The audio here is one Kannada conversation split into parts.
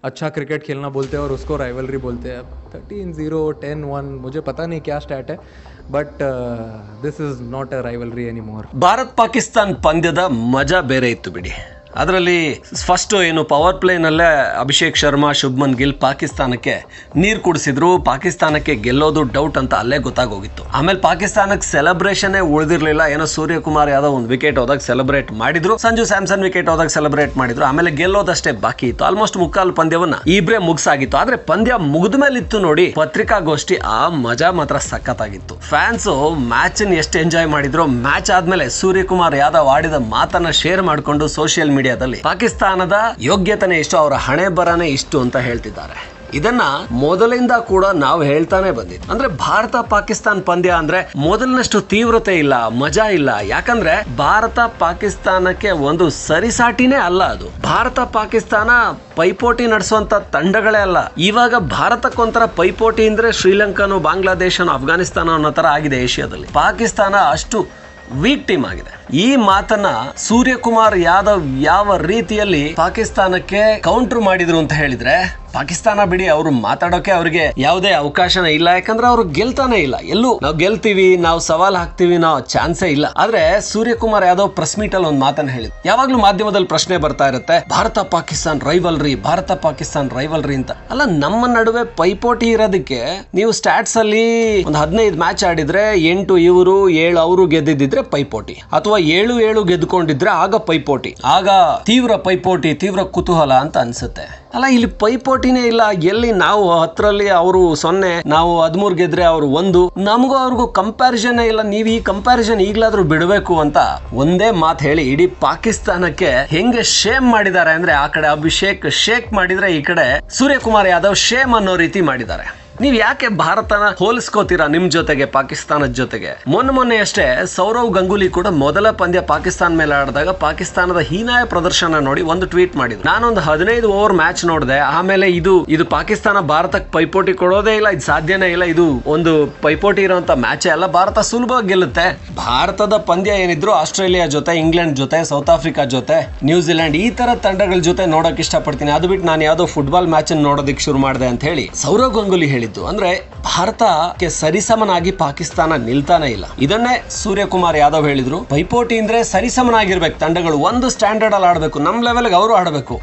अच्छा क्रिकेट खेलना बोलते हैं और उसको राइवलरी बोलते हैं. 13-0, 10-1, मुझे पता नहीं क्या स्टैट है, but this is not a rivalry anymore. Bharat Pakistan ಪಂದ್ಯದ ಮಜಾ ಬೇರೆ ಇತ್ತು ಬಿಡಿ. ಅದರಲ್ಲಿ ಫಸ್ಟ್ ಏನು ಪವರ್ ಪ್ಲೇನಲ್ಲೇ ಅಭಿಷೇಕ್ ಶರ್ಮಾ, ಶುಭ್ಮನ್ ಗಿಲ್ ಪಾಕಿಸ್ತಾನಕ್ಕೆ ನೀರು ಕುಡಿಸಿದ್ರು. ಪಾಕಿಸ್ತಾನಕ್ಕೆ ಗೆಲ್ಲೋದು ಡೌಟ್ ಅಂತ ಅಲ್ಲೇ ಗೊತ್ತಾಗೋಗಿತ್ತು. ಆಮೇಲೆ ಪಾಕಿಸ್ತಾನಕ್ಕೆ ಸೆಲೆಬ್ರೇಷನ್ನೇ ಉಳಿದಿರಲಿಲ್ಲ. ಏನೋ ಸೂರ್ಯಕುಮಾರ್ ಯಾದವ್ ಒಂದು ವಿಕೆಟ್ ಹೋದಾಗ ಸೆಲೆಬ್ರೇಟ್ ಮಾಡಿದ್ರು, ಸಂಜು ಸ್ಯಾಮ್ಸನ್ ವಿಕೆಟ್ ಹೋದಾಗ ಸೆಲೆಬ್ರೇಟ್ ಮಾಡಿದ್ರು. ಆಮೇಲೆ ಗೆಲ್ಲೋದಷ್ಟೇ ಬಾಕಿ ಇತ್ತು. ಆಲ್ಮೋಸ್ಟ್ ಮುಕ್ಕಾಲು ಪಂದ್ಯವನ್ನ ಇಬ್ರೇ ಮುಗಿಸಾಗಿತ್ತು. ಆದ್ರೆ ಪಂದ್ಯ ಮುಗಿದ ಮೇಲೆ ಇತ್ತು ನೋಡಿ ಪತ್ರಿಕಾಗೋಷ್ಠಿ, ಆ ಮಜಾ ಮಾತ್ರ ಸಖತ್ತಾಗಿತ್ತು. ಫ್ಯಾನ್ಸ್ ಮ್ಯಾಚ್ ಎಷ್ಟು ಎಂಜಾಯ್ ಮಾಡಿದ್ರು. ಮ್ಯಾಚ್ ಆದ್ಮೇಲೆ ಸೂರ್ಯಕುಮಾರ್ ಯಾದವ್ ಆಡಿದ ಮಾತನ್ನ ಶೇರ್ ಮಾಡಿಕೊಂಡು ಸೋಷಿಯಲ್ ಮೀಡಿಯಾದಲ್ಲಿ ಪಾಕಿಸ್ತಾನದ ಯೋಗ್ಯತೆನೇ ಇಷ್ಟು, ಅವರ ಹಣೆ ಬರನೇ ಇಷ್ಟು ಅಂತ ಹೇಳ್ತಿದ್ದಾರೆ. ಇದನ್ನ ಮೊದಲಿಂದ ಕೂಡ ನಾವು ಹೇಳ್ತಾನೆ ಬಂದಿದ್ವಿ. ಅಂದ್ರೆ ಭಾರತ ಪಾಕಿಸ್ತಾನ್ ಪಂದ್ಯ ಅಂದ್ರೆ ಮೊದಲಿನಷ್ಟು ತೀವ್ರತೆ ಇಲ್ಲ, ಮಜಾ ಇಲ್ಲ. ಯಾಕಂದ್ರೆ ಭಾರತ ಪಾಕಿಸ್ತಾನಕ್ಕೆ ಒಂದು ಸರಿಸಾಟಿನೇ ಅಲ್ಲ ಅದು. ಭಾರತ ಪಾಕಿಸ್ತಾನ ಪೈಪೋಟಿ ನಡೆಸುವಂತ ತಂಡಗಳೇ ಅಲ್ಲ. ಇವಾಗ ಭಾರತಕ್ಕೊಂಥರ ಪೈಪೋಟಿ ಅಂದ್ರೆ ಶ್ರೀಲಂಕಾನು, ಬಾಂಗ್ಲಾದೇಶನು, ಅಫ್ಘಾನಿಸ್ತಾನ ಅನ್ನೋ ತರ ಆಗಿದೆ ಏಷ್ಯಾದಲ್ಲಿ. ಪಾಕಿಸ್ತಾನ ಅಷ್ಟು ವೀಕ್ ಟೀಮ್ ಆಗಿದೆ. ಈ ಮಾತನ್ನ ಸೂರ್ಯಕುಮಾರ್ ಯಾದವ್ ಯಾವ ರೀತಿಯಲ್ಲಿ ಪಾಕಿಸ್ತಾನಕ್ಕೆ ಕೌಂಟರ್ ಮಾಡಿದ್ರು ಅಂತ ಹೇಳಿದ್ರೆ, ಪಾಕಿಸ್ತಾನ ಬಿಡಿ, ಅವರು ಮಾತಾಡೋಕೆ ಅವ್ರಿಗೆ ಯಾವುದೇ ಅವಕಾಶನೇ ಇಲ್ಲ. ಯಾಕಂದ್ರೆ ಅವ್ರು ಗೆಲ್ತಾನೆ ಇಲ್ಲ. ಎಲ್ಲೂ ನಾವು ಗೆಲ್ತೀವಿ, ನಾವು ಸವಾಲ್ ಹಾಕ್ತಿವಿ, ನಾವು ಚಾನ್ಸೇ ಇಲ್ಲ. ಆದ್ರೆ ಸೂರ್ಯಕುಮಾರ್ ಯಾದವ್ ಪ್ರೆಸ್ ಮೀಟ್ ಅಲ್ಲಿ ಒಂದು ಮಾತನ್ನ ಹೇಳಿದ್ರು. ಯಾವಾಗ್ಲೂ ಮಾಧ್ಯಮದಲ್ಲಿ ಪ್ರಶ್ನೆ ಬರ್ತಾ ಇರುತ್ತೆ, ಭಾರತ ಪಾಕಿಸ್ತಾನ್ ರೈವಲ್ರಿ, ಭಾರತ ಪಾಕಿಸ್ತಾನ್ ರೈವಲ್ರಿ ಅಂತ. ಅಲ್ಲ, ನಮ್ಮ ನಡುವೆ ಪೈಪೋಟಿ ಇರೋದಕ್ಕೆ ನೀವು ಸ್ಟಾಟ್ಸ್ ಅಲ್ಲಿ ಒಂದು 15 ಮ್ಯಾಚ್ ಆಡಿದ್ರೆ 8 ಇವರು 7 ಅವರು ಗೆದ್ದಿದ್ರೆ ಪೈಪೋಟಿ, ಅಥವಾ 7 ಗೆದ್ಕೊಂಡಿದ್ರೆ ಆಗ ಪೈಪೋಟಿ, ಆಗ ತೀವ್ರ ಪೈಪೋಟಿ, ತೀವ್ರ ಕುತೂಹಲ ಅಂತ ಅನ್ಸುತ್ತೆ. ಅಲ್ಲ, ಇಲ್ಲಿ ಪೈಪೋಟಿನೇ ಇಲ್ಲ. ಎಲ್ಲಿ ನಾವು 10ರಲ್ಲಿ ಅವರು 0, ನಾವು 13 ಗೆದ್ರೆ ಅವರು 1, ನಮಗೂ ಅವ್ರಿಗೂ ಕಂಪ್ಯಾರಿಸನ್ ಇಲ್ಲ. ನೀವು ಈ ಕಂಪ್ಯಾರಿಸನ್ ಈಗ್ಲಾದ್ರೂ ಬಿಡಬೇಕು ಅಂತ ಒಂದೇ ಮಾತು ಹೇಳಿ ಇಡೀ ಪಾಕಿಸ್ತಾನಕ್ಕೆ ಹೆಂಗೆ ಶೇಮ್ ಮಾಡಿದ್ದಾರೆ ಅಂದ್ರೆ, ಆ ಕಡೆ ಅಭಿಷೇಕ್ ಶೇಕ್ ಮಾಡಿದ್ರೆ, ಈ ಕಡೆ ಸೂರ್ಯಕುಮಾರ್ ಯಾದವ್ ಶೇಮ್ ಅನ್ನೋ ರೀತಿ ಮಾಡಿದ್ದಾರೆ. ನೀವ್ ಯಾಕೆ ಭಾರತನ ಹೋಲಿಸ್ಕೋತೀರಾ ನಿಮ್ ಜೊತೆಗೆ, ಪಾಕಿಸ್ತಾನದ ಜೊತೆಗೆ? ಮೊನ್ನೆ ಅಷ್ಟೇ ಸೌರವ್ ಗಂಗೂಲಿ ಕೂಡ ಮೊದಲ ಪಂದ್ಯ ಪಾಕಿಸ್ತಾನ ಮೇಲೆ ಆಡಿದಾಗ ಪಾಕಿಸ್ತಾನದ ಹೀನಾಯ ಪ್ರದರ್ಶನ ನೋಡಿ ಒಂದು ಟ್ವೀಟ್ ಮಾಡಿದ್ರು. ನಾನೊಂದು 15 ಓವರ್ ಮ್ಯಾಚ್ ನೋಡಿದೆ, ಆಮೇಲೆ ಇದು ಪಾಕಿಸ್ತಾನ ಭಾರತಕ್ಕೆ ಪೈಪೋಟಿ ಕೊಡೋದೇ ಇಲ್ಲ, ಇದು ಸಾಧ್ಯನೇ ಇಲ್ಲ, ಇದು ಒಂದು ಪೈಪೋಟಿ ಇರುವಂತ ಮ್ಯಾಚೇ ಅಲ್ಲ, ಭಾರತ ಸುಲಭವಾಗಿ ಗೆಲ್ಲುತ್ತೆ. ಭಾರತದ ಪಂದ್ಯ ಏನಿದ್ರು ಆಸ್ಟ್ರೇಲಿಯಾ ಜೊತೆ, ಇಂಗ್ಲೆಂಡ್ ಜೊತೆ, ಸೌತ್ ಆಫ್ರಿಕಾ ಜೊತೆ, ನ್ಯೂಜಿಲೆಂಡ್, ಈ ತರ ತಂಡಗಳ ಜೊತೆ ನೋಡಕ್ ಇಷ್ಟಪಡ್ತೀನಿ. ಅದು ಬಿಟ್ಟು ನಾನು ಯಾವ್ದೋ ಫುಟ್ಬಾಲ್ ಮ್ಯಾಚ್ ನೋಡೋದಕ್ಕೆ ಶುರು ಮಾಡಿದೆ ಅಂತ ಹೇಳಿ ಸೌರವ್ ಗಂಗೂಲಿ ಹೇಳಿ. ಅಂದ್ರೆ ಭಾರತಕ್ಕೆ ಸರಿಸಮನಾಗಿ ಪಾಕಿಸ್ತಾನ ನಿಲ್ತಾನೆ ಇಲ್ಲ. ಇದನ್ನೇ ಸೂರ್ಯಕುಮಾರ್ ಯಾದವ್ ಹೇಳಿದ್ರು. ಪೈಪೋಟಿ ಅಂದ್ರೆ ಸರಿಸಮನಾಗಿರ್ಬೇಕು, ತಂಡಗಳು ಒಂದು ಸ್ಟ್ಯಾಂಡರ್ಡ್ ಅಲ್ಲಿ ಆಡಬೇಕು, ನಮ್ ಲೆವೆಲ್ಗೆ ಅವರು ಆಡಬೇಕು.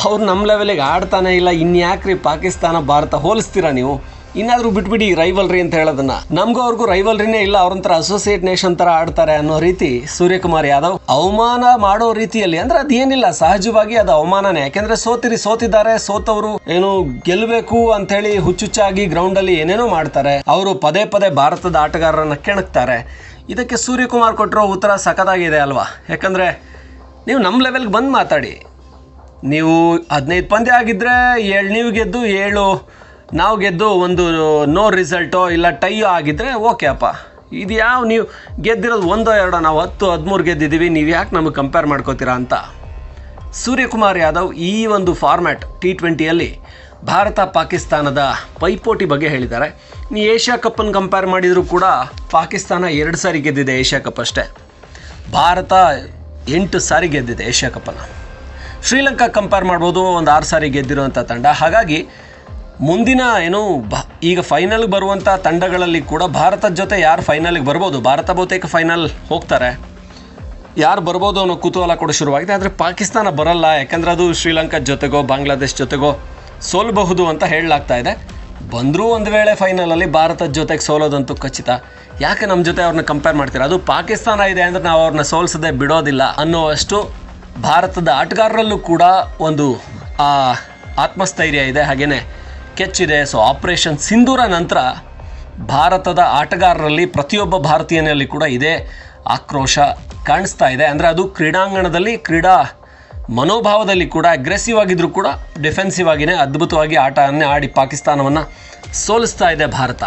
ಅವ್ರು ನಮ್ ಲೆವೆಲ್ಗೆ ಆಡ್ತಾನೆ ಇಲ್ಲ. ಇನ್ಯಾಕ್ರಿ ಪಾಕಿಸ್ತಾನ ಭಾರತ ಹೋಲಿಸ್ತೀರಾ ನೀವು? ಇನ್ನಾದ್ರೂ ಬಿಟ್ಬಿಡಿ ರೈವಲ್ರಿ ಅಂತ ಹೇಳೋದನ್ನ. ನಮ್ಗೂ ಅವ್ರಿಗೂ ರೈವಲ್ರಿನೇ ಇಲ್ಲ, ಅವ್ರಂತರ ಅಸೋಸಿಯೇಟ್ ನೇಷನ್ ತರ ಆಡ್ತಾರೆ ಅನ್ನೋ ರೀತಿ ಸೂರ್ಯಕುಮಾರ್ ಯಾದವ್ ಅವಮಾನ ಮಾಡೋ ರೀತಿಯಲ್ಲಿ. ಅಂದ್ರೆ ಅದೇನಿಲ್ಲ, ಸಹಜವಾಗಿ ಅದು ಅವಮಾನನೇ. ಯಾಕೆಂದ್ರೆ ಸೋತಿದ್ದಾರೆ, ಸೋತವರು ಏನು ಗೆಲ್ಲಬೇಕು ಅಂತ ಹೇಳಿ ಹುಚ್ಚುಚ್ಚಾಗಿ ಗ್ರೌಂಡ್ ಅಲ್ಲಿ ಏನೇನೋ ಮಾಡ್ತಾರೆ. ಅವರು ಪದೇ ಪದೇ ಭಾರತದ ಆಟಗಾರರನ್ನ ಕೆಣಕ್ತಾರೆ. ಇದಕ್ಕೆ ಸೂರ್ಯಕುಮಾರ್ ಕೊಟ್ಟಿರೋ ಉತ್ತರ ಸಖತ್ತಾಗಿದೆ ಅಲ್ವಾ? ಯಾಕಂದ್ರೆ ನೀವು ನಮ್ಮ ಲೆವೆಲ್ಗೆ ಬಂದು ಮಾತಾಡಿ. ನೀವು 15 ಪಂದ್ಯ ಆಗಿದ್ರೆ 7 ನೀವು ಗೆದ್ದು 7 ನಾವು ಗೆದ್ದು, ಒಂದು ನೋ ರಿಸಲ್ಟೋ ಇಲ್ಲ ಟೈಯೋ ಆಗಿದ್ರೆ ಓಕೆ ಅಪ್ಪ. ಇದು ಯಾವ ನೀವು ಗೆದ್ದಿರೋದು 1-2, ನಾವು 10-13 ಗೆದ್ದಿದ್ದೀವಿ, ನೀವು ಯಾಕೆ ನಮಗೆ ಕಂಪೇರ್ ಮಾಡ್ಕೋತೀರಾ ಅಂತ ಸೂರ್ಯಕುಮಾರ್ ಯಾದವ್ ಈ ಒಂದು ಫಾರ್ಮ್ಯಾಟ್ T20ಯಲ್ಲಿ ಭಾರತ ಪಾಕಿಸ್ತಾನದ ಪೈಪೋಟಿ ಬಗ್ಗೆ ಹೇಳಿದ್ದಾರೆ. ನೀವು ಏಷ್ಯಾ ಕಪ್ಪನ್ನು ಕಂಪೇರ್ ಮಾಡಿದರೂ ಕೂಡ ಪಾಕಿಸ್ತಾನ 2 ಸಾರಿ ಗೆದ್ದಿದೆ ಏಷ್ಯಾ ಕಪ್ ಅಷ್ಟೇ. ಭಾರತ 8 ಸಾರಿ ಗೆದ್ದಿದೆ ಏಷ್ಯಾ ಕಪ್ಪನ್ನು. ಶ್ರೀಲಂಕಾ ಕಂಪೇರ್ ಮಾಡ್ಬೋದು, ಒಂದು 6 ಸಾರಿ ಗೆದ್ದಿರುವಂಥ ತಂಡ. ಹಾಗಾಗಿ ಮುಂದಿನ ಈಗ ಫೈನಲ್ಗೆ ಬರುವಂಥ ತಂಡಗಳಲ್ಲಿ ಕೂಡ ಭಾರತದ ಜೊತೆ ಯಾರು ಫೈನಲ್ಗೆ ಬರ್ಬೋದು, ಭಾರತ ಬಹುತೇಕ ಫೈನಲ್ ಹೋಗ್ತಾರೆ, ಯಾರು ಬರ್ಬೋದು ಅನ್ನೋ ಕುತೂಹಲ ಕೂಡ ಶುರುವಾಗಿದೆ. ಆದರೆ ಪಾಕಿಸ್ತಾನ ಬರಲ್ಲ, ಯಾಕಂದರೆ ಅದು ಶ್ರೀಲಂಕಾ ಜೊತೆಗೋ ಬಾಂಗ್ಲಾದೇಶ್ ಜೊತೆಗೋ ಸೋಲ್ಬಹುದು ಅಂತ ಹೇಳಲಾಗ್ತಾ ಇದೆ. ಬಂದರೂ ಒಂದು ವೇಳೆ ಫೈನಲಲ್ಲಿ ಭಾರತದ ಜೊತೆಗೆ ಸೋಲೋದಂತೂ ಖಚಿತ. ಯಾಕೆ ನಮ್ಮ ಜೊತೆ ಅವ್ರನ್ನ ಕಂಪೇರ್ ಮಾಡ್ತೀರಾ? ಅದು ಪಾಕಿಸ್ತಾನ ಇದೆ ಅಂದರೆ ನಾವು ಅವ್ರನ್ನ ಸೋಲಿಸದೆ ಬಿಡೋದಿಲ್ಲ ಅನ್ನೋವಷ್ಟು ಭಾರತದ ಆಟಗಾರರಲ್ಲೂ ಕೂಡ ಒಂದು ಆತ್ಮಸ್ಥೈರ್ಯ ಇದೆ, ಹಾಗೇನೆ ಕೆಚ್ಚಿದೆ. ಸೊ ಆಪರೇಷನ್ ಸಿಂಧೂರ ನಂತರ ಭಾರತದ ಆಟಗಾರರಲ್ಲಿ ಪ್ರತಿಯೊಬ್ಬ ಭಾರತೀಯನಲ್ಲಿ ಕೂಡ ಇದೇ ಆಕ್ರೋಶ ಕಾಣಿಸ್ತಾ ಇದೆ. ಅಂದರೆ ಅದು ಕ್ರೀಡಾಂಗಣದಲ್ಲಿ, ಕ್ರೀಡಾ ಮನೋಭಾವದಲ್ಲಿ ಕೂಡ ಅಗ್ರೆಸಿವ್ ಆಗಿದ್ರು ಕೂಡ ಡಿಫೆನ್ಸಿವ್ ಆಗಿನೇ ಅದ್ಭುತವಾಗಿ ಆಟವನ್ನೇ ಆಡಿ ಪಾಕಿಸ್ತಾನವನ್ನು ಸೋಲಿಸ್ತಾ ಇದೆ ಭಾರತ.